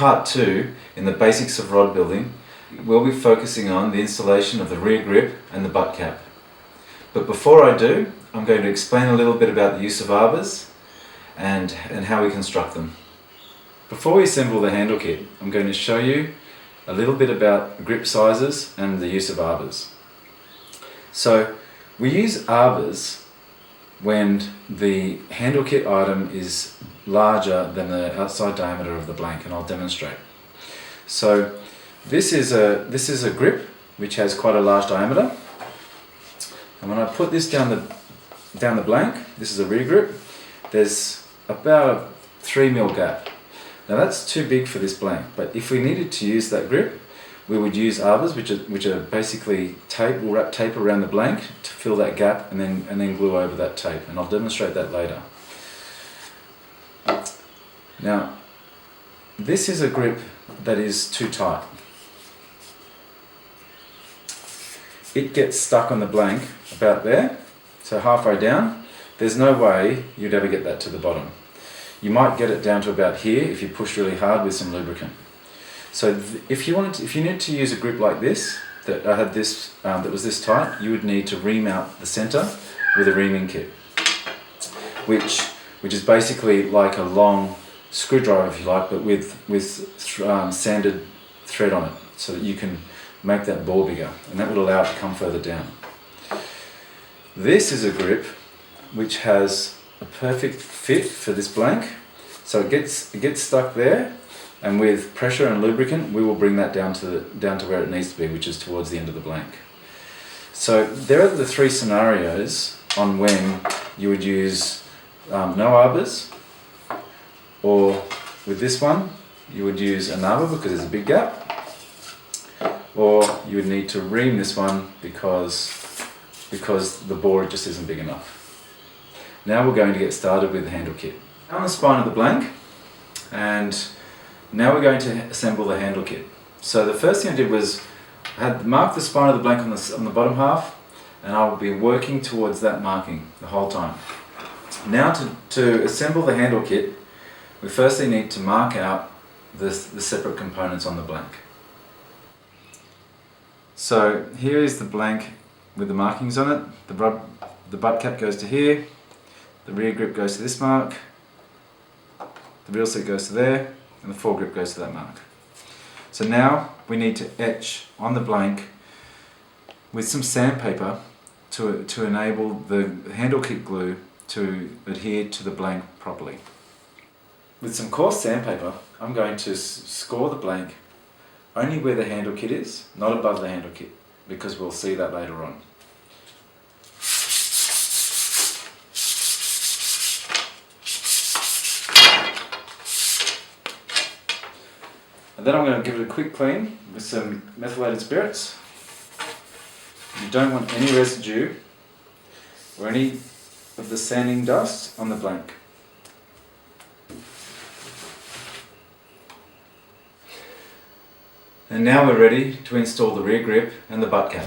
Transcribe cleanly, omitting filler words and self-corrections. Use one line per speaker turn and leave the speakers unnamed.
part 2 in the basics of rod building. We'll be focusing on the installation of the rear grip and the butt cap. But before I do, I'm going to explain a little bit about the use of arbors and how we construct them. Before we assemble the handle kit, I'm going to show you a little bit about grip sizes and the use of arbors. So we use arbors when the handle kit item is larger than the outside diameter of the blank, and I'll demonstrate. So this is a grip which has quite a large diameter, and when I put this down the blank, this is a rear grip, there's about a 3mm gap. Now that's too big for this blank, but if we needed to use that grip, we would use arbors, which are basically tape. We'll wrap tape around the blank to fill that gap, and then glue over that tape, and I'll demonstrate that later. Now, this is a grip that is too tight. It gets stuck on the blank about there, so halfway down. There's no way you'd ever get that to the bottom. You might get it down to about here if you push really hard with some lubricant. So if you need to use a grip like this, that was this tight, you would need to ream out the center with a reaming kit, which is basically like a long screwdriver, if you like, but with sanded thread on it, so that you can make that bore bigger, and that would allow it to come further down. This is a grip which has a perfect fit for this blank, so it gets stuck there, and with pressure and lubricant we will bring that down to where it needs to be, which is towards the end of the blank. So there are the three scenarios on when you would use no arbors, or with this one you would use an arbor because there's a big gap, or you would need to ream this one because the bore just isn't big enough. Now we're going to get started with the handle kit. On the spine of the blank, and now we're going to assemble the handle kit. So the first thing I did was I had marked the spine of the blank on the bottom half, and I will be working towards that marking the whole time. Now to assemble the handle kit, we firstly need to mark out the separate components on the blank. So here is the blank with the markings on it. The butt cap goes to here, the rear grip goes to this mark, the reel seat goes to there, and the foregrip goes to that mark. So now we need to etch on the blank with some sandpaper to enable the handle kit glue to adhere to the blank properly. With some coarse sandpaper, I'm going to score the blank only where the handle kit is, not above the handle kit, because we'll see that later on. And then I'm going to give it a quick clean with some methylated spirits. You don't want any residue or any of the sanding dust on the blank. And now we're ready to install the rear grip and the butt cap.